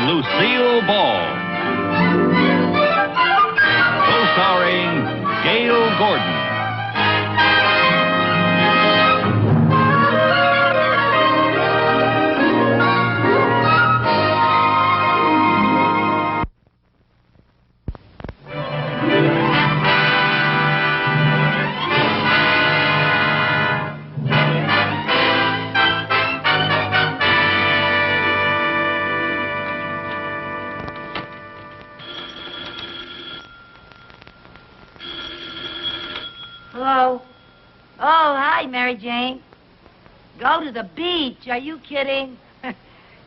Lucille Ball. Co-starring Gale Gordon. Hello? Oh, hi, Mary Jane. Go to the beach? Are you kidding?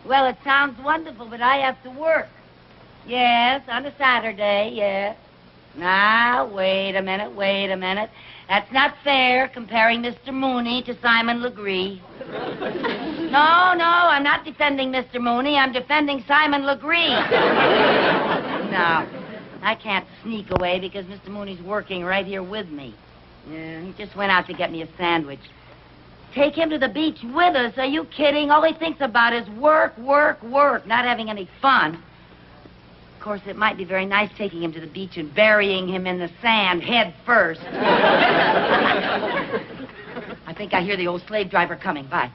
Well, it sounds wonderful, but I have to work. Yes, on a Saturday, yes. Now, wait a minute. That's not fair, comparing Mr. Mooney to Simon Legree. No, I'm not defending Mr. Mooney. I'm defending Simon Legree. No, I can't sneak away because Mr. Mooney's working right here with me. Yeah, he just went out to get me a sandwich. Take him to the beach with us? Are you kidding? All he thinks about is work, not having any fun. Of course, it might be very nice taking him to the beach and burying him in the sand head first. I think I hear the old slave driver coming. Bye.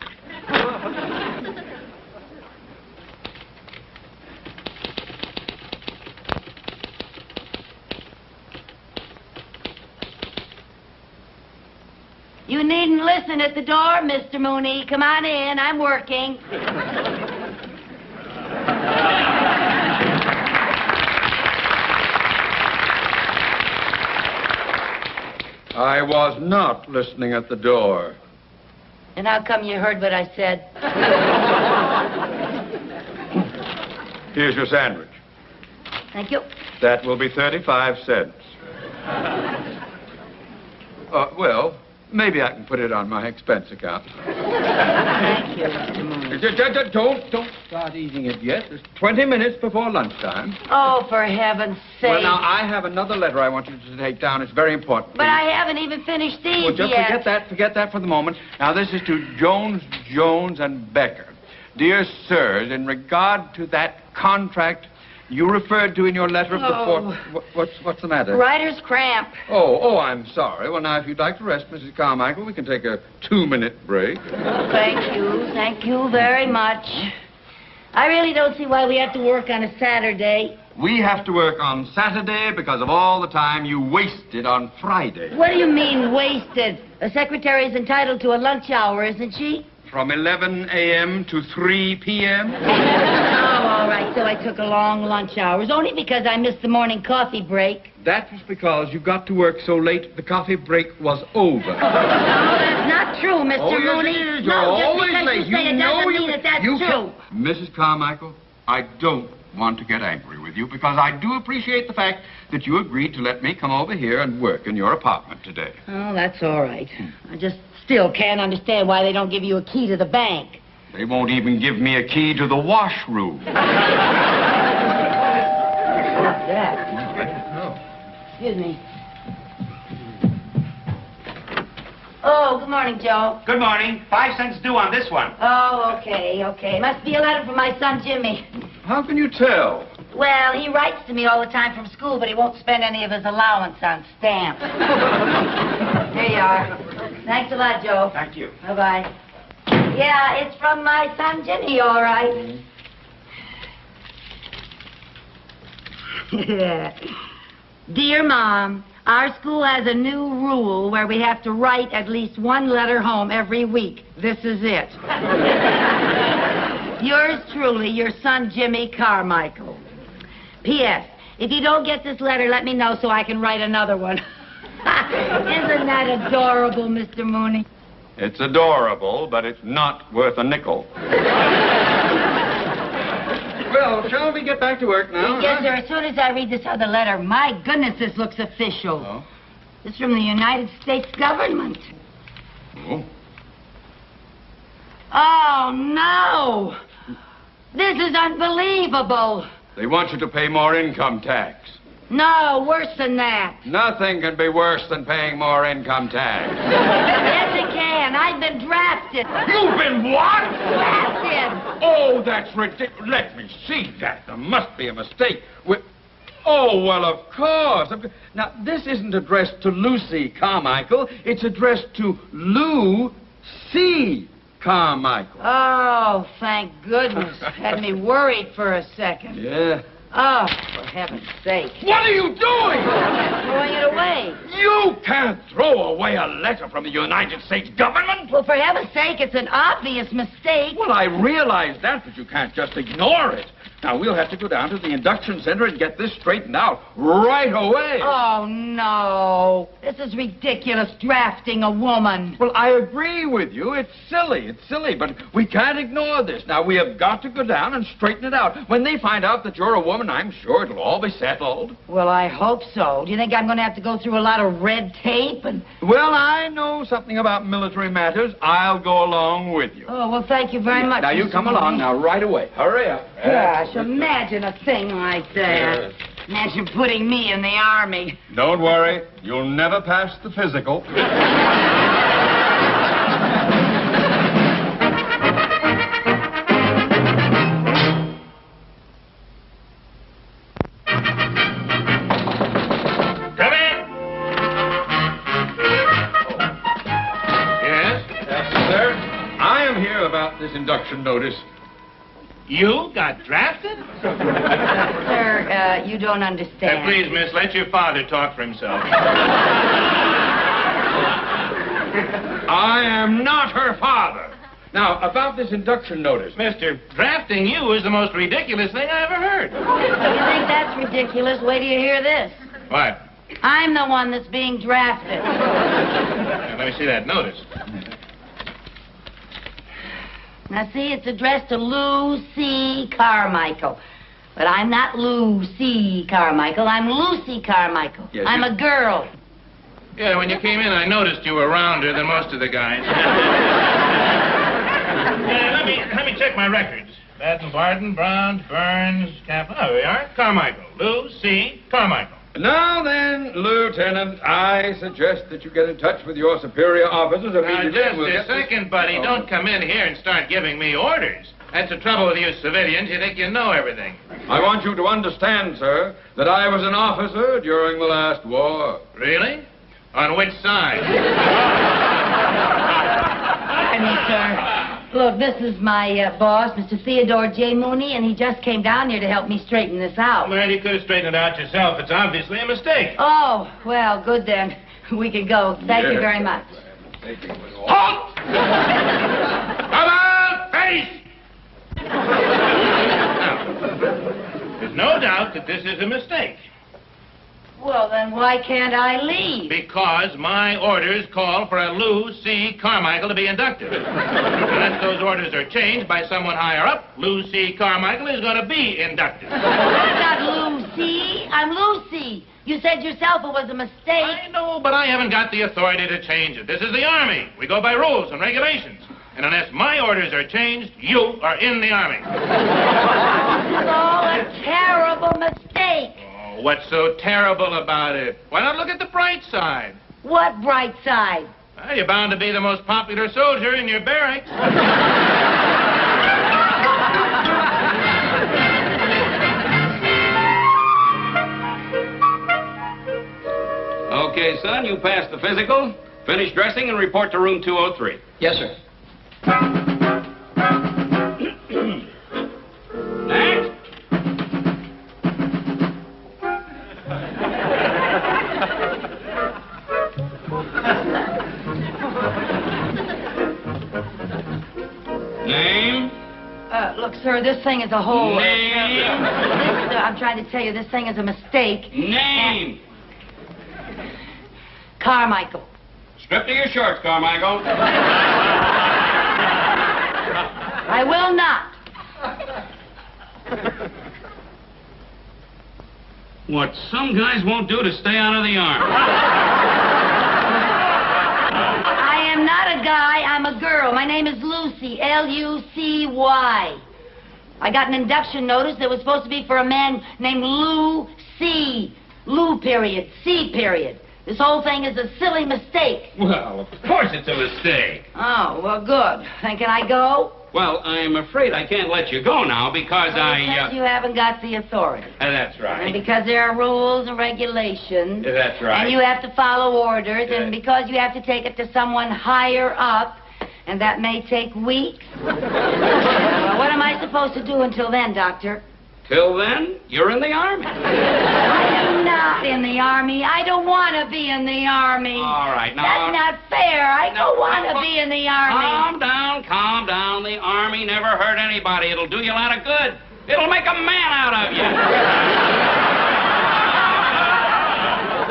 You needn't listen at the door, Mr. Mooney. Come on in. I'm working. I was not listening at the door. And how come you heard what I said? Here's your sandwich. Thank you. That will be 35 cents. Well, maybe I can put it on my expense account. Thank you, Mr. Mooney. Don't start eating it yet. It's 20 minutes before lunchtime. Oh, for heaven's sake. Well, now, I have another letter I want you to take down. It's very important. But I haven't even finished these Well, just yet. forget that for the moment. Now, this is to Jones, and Becker. Dear sirs, in regard to that contract you referred to in your letter of the 4th... What's the matter? Writer's cramp. Oh, I'm sorry. Well, now, if you'd like to rest, Mrs. Carmichael, we can take a 2-minute break. Thank you very much. I really don't see why we have to work on a Saturday. We have to work on Saturday because of all the time you wasted on Friday. What do you mean, wasted? A secretary's entitled to a lunch hour, isn't she? From 11 a.m. to 3 p.m.? All right, so I took a long lunch hours, only because I missed the morning coffee break. That was because you got to work so late the coffee break was over. No, that's not true, Mr. Mooney. Yes, it is. No, You're just always because late. you say it doesn't mean that that's true. Mrs. Carmichael, I don't want to get angry with you because I do appreciate the fact that you agreed to let me come over here and work in your apartment today. Oh, that's all right. I just still can't understand why they don't give you a key to the bank. They won't even give me a key to the washroom. What's that? No. Excuse me. Oh, good morning, Joe. Good morning. 5 cents due on this one. Oh, okay. Must be a letter from my son, Jimmy. How can you tell? Well, he writes to me all the time from school, but he won't spend any of his allowance on stamps. Here you are. Thanks a lot, Joe. Thank you. Bye-bye. Yeah, it's from my son, Jimmy, all right. Dear Mom, our school has a new rule where we have to write at least one letter home every week. This is it. Yours truly, your son, Jimmy Carmichael. P.S. If you don't get this letter, let me know so I can write another one. Isn't that adorable, Mr. Mooney? It's adorable, but it's not worth a nickel. Well, shall we get back to work now? Yes, sir. As soon as I read this other letter, my goodness, this looks official. Oh? It's from the United States government. Oh? Oh, no! This is unbelievable. They want you to pay more income tax. No, worse than that. Nothing can be worse than paying more income tax. Yes, it can. I've been drafted. You've been what? Drafted. Oh, that's ridiculous. Let me see that. There must be a mistake. Oh, well, of course. Now, this isn't addressed to Lucie Carmichael. It's addressed to Lucie Carmichael. Oh, thank goodness. Had me worried for a second. Yeah. Oh, for heaven's sake. What are you doing? I'm throwing it away. You can't throw away a letter from the United States government. Well, for heaven's sake, it's an obvious mistake. Well, I realize that, but you can't just ignore it. Now, we'll have to go down to the induction center and get this straightened out right away. Oh, no. This is ridiculous, drafting a woman. Well, I agree with you. It's silly, but we can't ignore this. Now, we have got to go down and straighten it out. When they find out that you're a woman, I'm sure it'll all be settled. Well, I hope so. Do you think I'm going to have to go through a lot of red tape and... Well, I know something about military matters. I'll go along with you. Oh, well, thank you very much. Now, you Mr. come Mooney. along now, right away. Hurry up. Gosh, imagine a thing like that. Imagine putting me in the army. Don't worry. You'll never pass the physical. Come in. Yes? Yes, sir. I am here about this induction notice. You got drafted? Sir, you don't understand. Please, miss, let your father talk for himself. I am not her father. Now, about this induction notice. Mister, drafting you is the most ridiculous thing I ever heard. You think that's ridiculous? Wait till you hear this. What? I'm the one that's being drafted. Now, let me see that notice. Now, see, it's addressed to Lucie Carmichael. But I'm not Lucie Carmichael. I'm Lucie Carmichael. Yes, I'm a girl. Yeah, when you came in, I noticed you were rounder than most of the guys. Let me check my records. Baden, Barden, Brown, Burns, Kaplan. Oh, there we are. Carmichael. Lucie Carmichael. Now then, Lieutenant, I suggest that you get in touch with your superior officers Now, immediately. just We'll a get this- second, buddy. Oh. Don't come in here and start giving me orders. That's the trouble with you civilians. You think you know everything. I want you to understand, sir, that I was an officer during the last war. Really? On which side? Pardon me, sir. Look, this is my boss, Mr. Theodore J. Mooney, and he just came down here to help me straighten this out. Well, you could have straightened it out yourself. It's obviously a mistake. Oh, well, good then. We can go. Thank you Yes. very much. Halt! Come on, face! Now, there's no doubt that this is a mistake. Well, then why can't I leave? Because my orders call for a Lucie Carmichael to be inducted. Unless those orders are changed by someone higher up, Lucie Carmichael is going to be inducted. I'm not Lucie. I'm Lucie. You said yourself it was a mistake. I know, but I haven't got the authority to change it. This is the Army. We go by rules and regulations. And unless my orders are changed, you are in the Army. It's all a terrible mistake. Oh, what's so terrible about it? Why not look at the bright side? What bright side? Well, you're bound to be the most popular soldier in your barracks. Okay, son, you passed the physical. Finish dressing and report to room 203. Yes, sir. Next. Name? Look, sir, this thing is a whole... Name? I'm trying to tell you, this thing is a mistake. Name. Carmichael. Strip to your shorts, Carmichael. I will not. What some guys won't do to stay out of the Army. I am not a guy, I'm a girl. My name is Lucie, Lucy. I got an induction notice that was supposed to be for a man named Lucie. Lou period, C period. This whole thing is a silly mistake. Well, of course it's a mistake. Oh, well, good. Then can I go? Well, I'm afraid I can't let you go now because Because you haven't got the authority. That's right. And because there are rules and regulations. That's right. And you have to follow orders. And because you have to take it to someone higher up. And that may take weeks. Well, what am I supposed to do until then, Doctor? Till then, you're in the Army. I am not in the Army. I don't want to be in the Army. All right, now... That's not fair. I don't want to be in the Army. Calm down. The Army never hurt anybody. It'll do you a lot of good. It'll make a man out of you.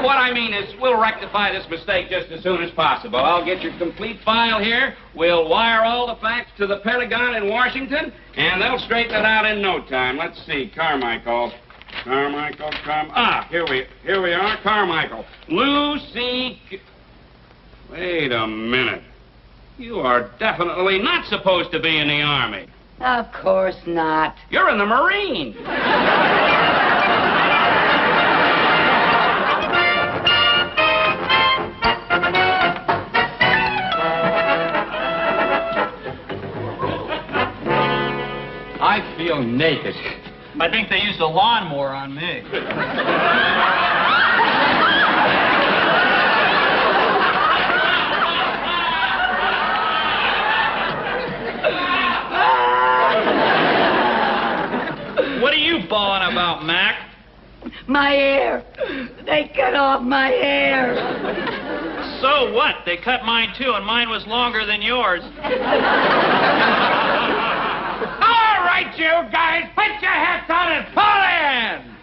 What I mean is, we'll rectify this mistake just as soon as possible. I'll get your complete file here. We'll wire all the facts to the Pentagon in Washington, and they'll straighten it out in no time. Let's see, Carmichael. Here we are, Carmichael. Lucie... Wait a minute. You are definitely not supposed to be in the Army. Of course not. You're in the Marines. I feel naked. I think they used a lawnmower on me. What are you bawling about, Mac? My hair. They cut off my hair. So what? They cut mine too, and mine was longer than yours. All right, you guys, put your hats on and pull in!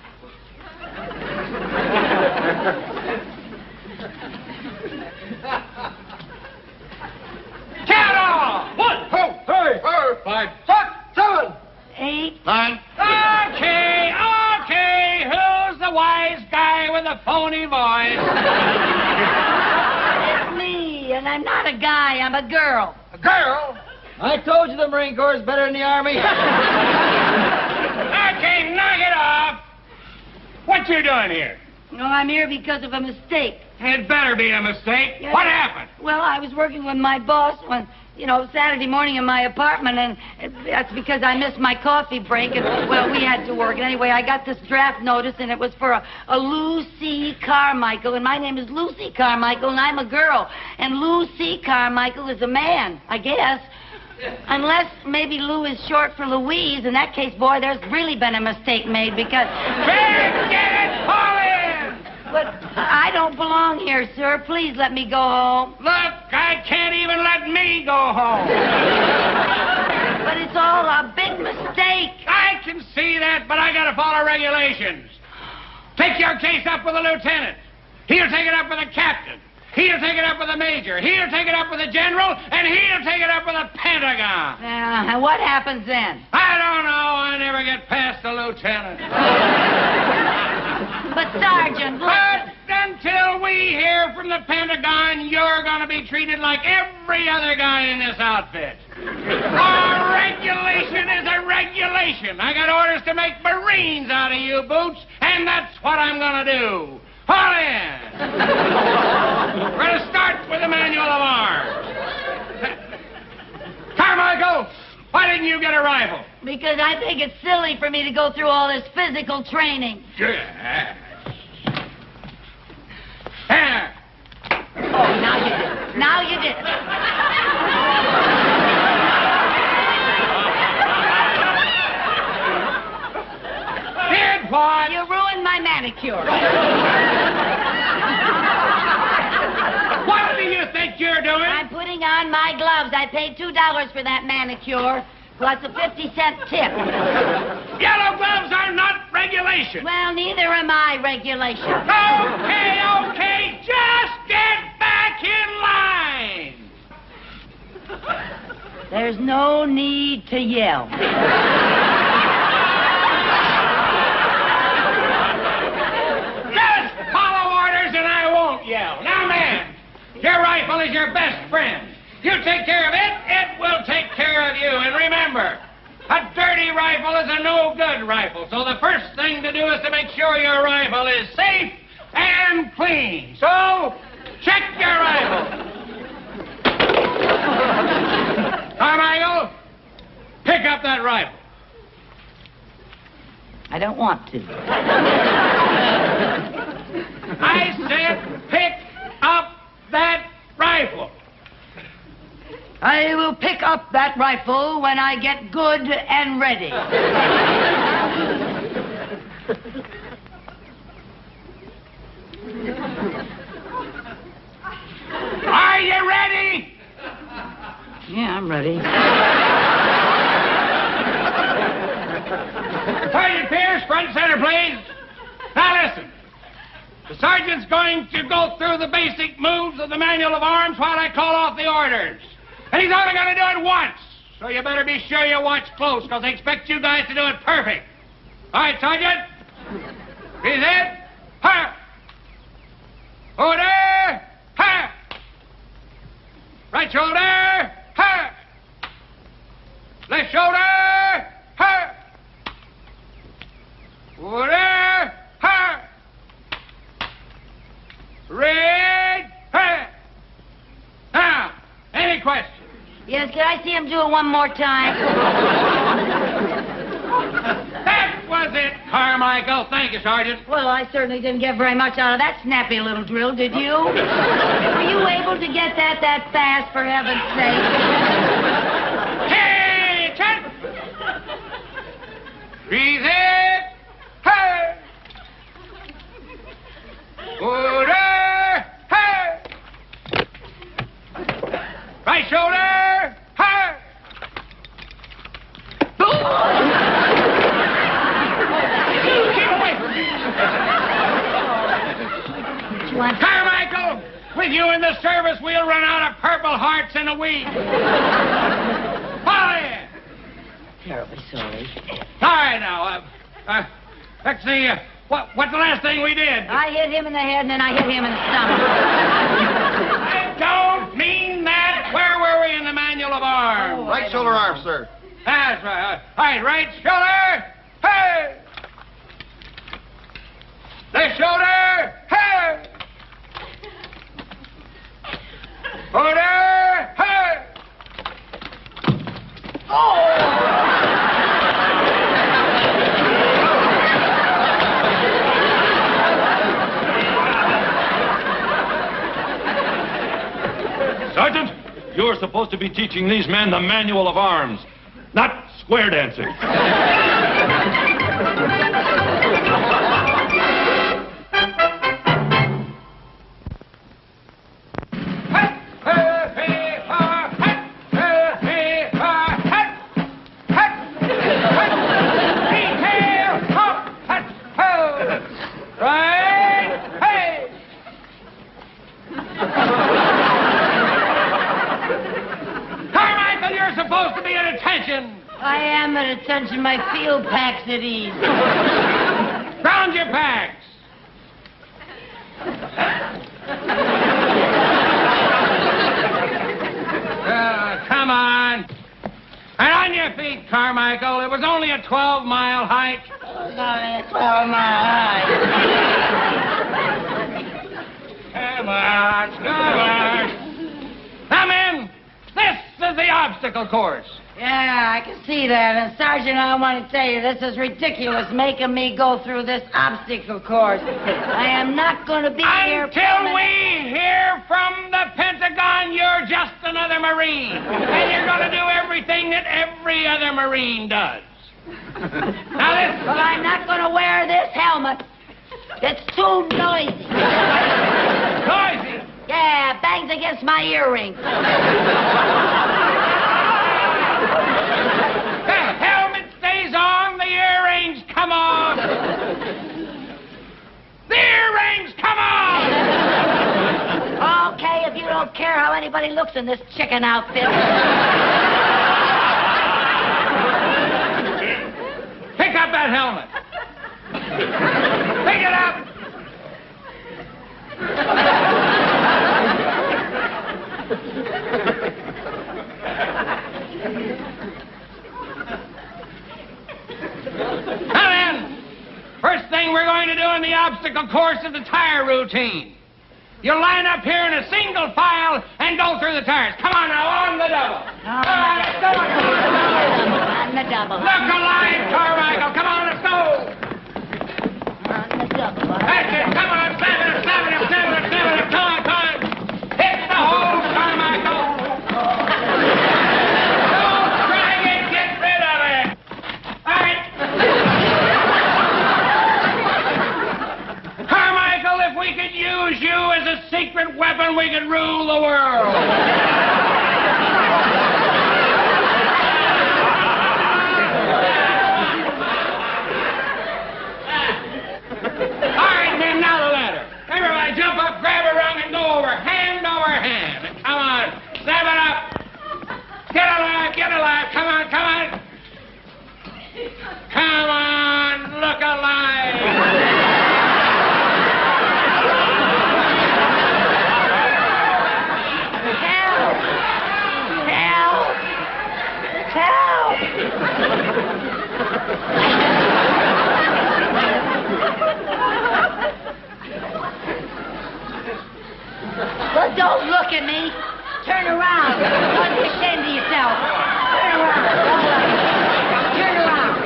Count off! 1, 2, 3, 4, 5, 6, 7, 8. 9. Okay, who's the wise guy with the phony voice? It's me, and I'm not a guy. I'm a girl. A girl? I told you the Marine Corps is better than the Army. Okay, knock it off. What you doing here? No, I'm here because of a mistake. It better be a mistake. Yeah. What happened? Well, I was working with my boss one, Saturday morning in my apartment, and that's because I missed my coffee break, and, well, we had to work. And anyway, I got this draft notice, and it was for a Lucie Carmichael, and my name is Lucie Carmichael, and I'm a girl. And Lucie Carmichael is a man, I guess. Unless maybe Lou is short for Louise. In that case, boy, there's really been a mistake made because... Get it, Pauline! But I don't belong here, sir. Please let me go home. Look, I can't even let me go home. But it's all a big mistake. I can see that, but I gotta follow regulations. Take your case up with the lieutenant. He'll take it up with the captain. He'll take it up with the major. He'll take it up with the general. And he'll take it up with the Pentagon. And what happens then? I don't know. I never get past the lieutenant. But, Sergeant, But until we hear from the Pentagon, you're going to be treated like every other guy in this outfit. A regulation is a regulation. I got orders to make Marines out of you, Boots, and that's what I'm going to do. Haul in! We're going to start with the manual of arms. Carmichael, why didn't you get a rifle? because I think it's silly for me to go through all this physical training. Yeah. There. Oh, now you did it. Now you did it. Did what? You ruined my manicure. What do you think you're doing? I'm putting on my gloves. I paid $2 for that manicure, plus a 50-cent tip. Yellow gloves are not regulation. Well, neither am I regulation. Okay, just get back in line. There's no need to yell. Just follow orders and I won't yell. Now, man, your rifle is your best friend. You take care of it, it will take care of you. And remember, a dirty rifle no good rifle. So the first thing to do is to make sure your rifle is safe and clean. So, check your rifle. Carmichael, pick up that rifle. I don't want to. I said pick up that rifle. I will pick up that rifle when I get good and ready. Are you ready? Yeah, I'm ready. Sergeant Pierce, front and center, please. Now listen. The sergeant's going to go through the basic moves of the manual of arms while I call off the orders. And he's only going to do it once. So you better be sure you watch close, because they expect you guys to do it perfect. All right, Sergeant. He's in. Ha! Order. Ha! Right shoulder. Ha! Left shoulder. Ha! Order. Ha! Red. Ha! Now, any questions? Yes, can I see him do it one more time? That was it, Carmichael. Thank you, Sergeant. Well, I certainly didn't get very much out of that snappy little drill, did you? Were you able to get that fast, for heaven's sake? Attention! Breathe in. Hey! Order. Hey! Right shoulder. Hey! Keep away from me. Carmichael, with you in the service, we'll run out of Purple Hearts in a week. Follow you. Terribly sorry. All right, now, let's see, what's the last thing we did? I hit him in the head, and then I hit him in the stomach. I don't mean that. Where were we in the manual of arms? Right shoulder arm, sir. That's right. All right, right shoulder. Hey! Left shoulder. Hey! Order. Hey! Sergeant, you're supposed to be teaching these men the manual of arms, not square dancing. I am at attention. My field pack's at ease. Round your packs. Come on. And on your feet, Carmichael. It was only a 12-mile hike. It was only a 12-mile hike. Come on, come on. Now, men, this is the obstacle course. Yeah, I can see that. And, Sergeant, I want to tell you, this is ridiculous, making me go through this obstacle course. I am not going to be here... Until we hear from the Pentagon, you're just another Marine. And you're going to do everything that every other Marine does. Now, listen. But I'm not going to wear this helmet. It's too noisy. Noisy? Yeah, bangs against my earrings. The helmet stays on, the earrings come off. The earrings come off! Okay, if you don't care how anybody looks in this chicken outfit. Pick up that helmet. Pick it up. thing we're going to do in the obstacle course is the tire routine. You'll line up here in a single file and go through the tires. Come on now, on the double. On the double. Look alive, Carmichael. Come on, let's go. On the double. That's it. Come on, seven. Come on. Hit the hole, Carmichael. Don't drag it. Get rid of it. All right. Carmichael, if we could use you as a secret weapon, we could rule the world. All right, then, now the ladder. Everybody jump up, grab a rung, and go over, hand over hand. Come on, step it up. Get alive. Come on. Come on, look alive. Help! Well, don't look at me. Turn around. Don't be ashamed of yourself. Turn around.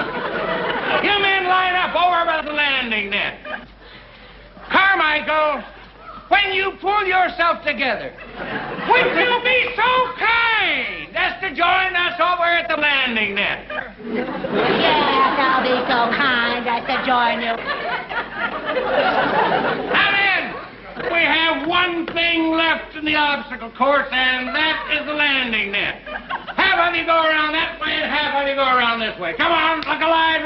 You men line up over by the landing net. Carmichael, when you pull yourself together, would you be so kind as to join us over at the landing net? Yes, I'll be so kind as to join you. Now then, we have one thing left in the obstacle course, and that is the landing net. Half of you go around that way, and half of you go around this way. Come on, look alive.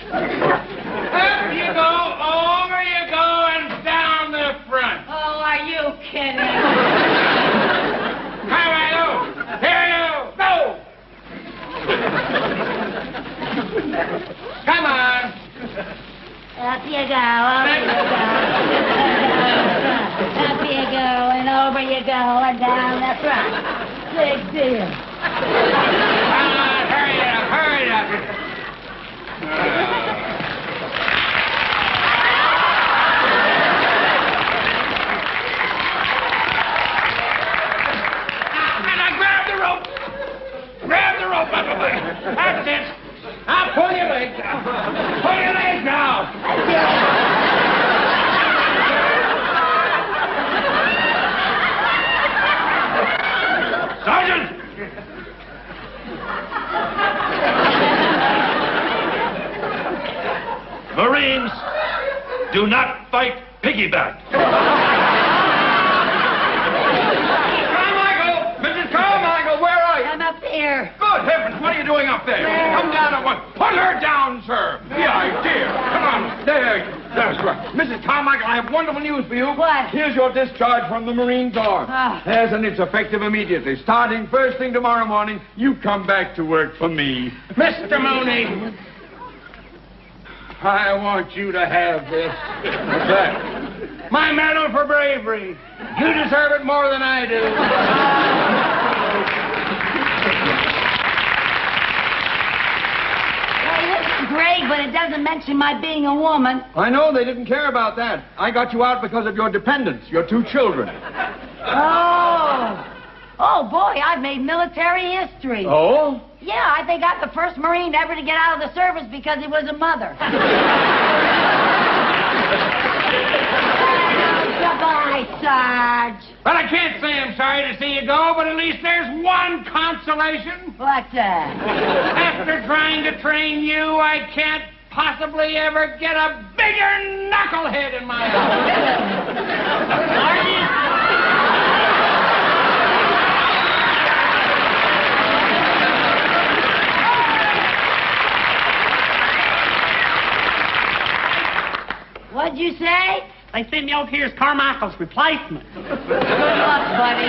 Up you go, over you go, and down the front. Oh, are you kidding? Carmichael, here you go. Come on. Up you go, Up you go, and over you go, and down the front. Big deal. Come on, hurry up. Now grab the rope out of the way. That's it. Now pull your legs down. Pull your legs down. Sergeant! Marines, do not fight piggyback. Carmichael, where are you? I'm up here. Good heavens, what are you doing up there? Come down at once. Put her down, sir. The idea. Come on. There's right. Mrs. Carmichael, I have wonderful news for you. What? Here's your discharge from the Marine Corps. Oh. Yes, and it's effective immediately. Starting first thing tomorrow morning, you come back to work for me. Mr. Mooney, I want you to have this. What's that? My medal for bravery. You deserve it more than I do. Hey, this is great, but it doesn't mention my being a woman. I know they didn't care about that. I got you out because of your dependents, your 2 children. Oh, boy, I've made military history. Oh? Yeah, I think I'm the first Marine ever to get out of the service because he was a mother. Goodbye, Sarge. Well, I can't say I'm sorry to see you go, but at least there's one consolation. What's that? After trying to train you, I can't possibly ever get a bigger knucklehead in my house. What'd you say? They sent me over here as Carmichael's replacement. Good luck, buddy.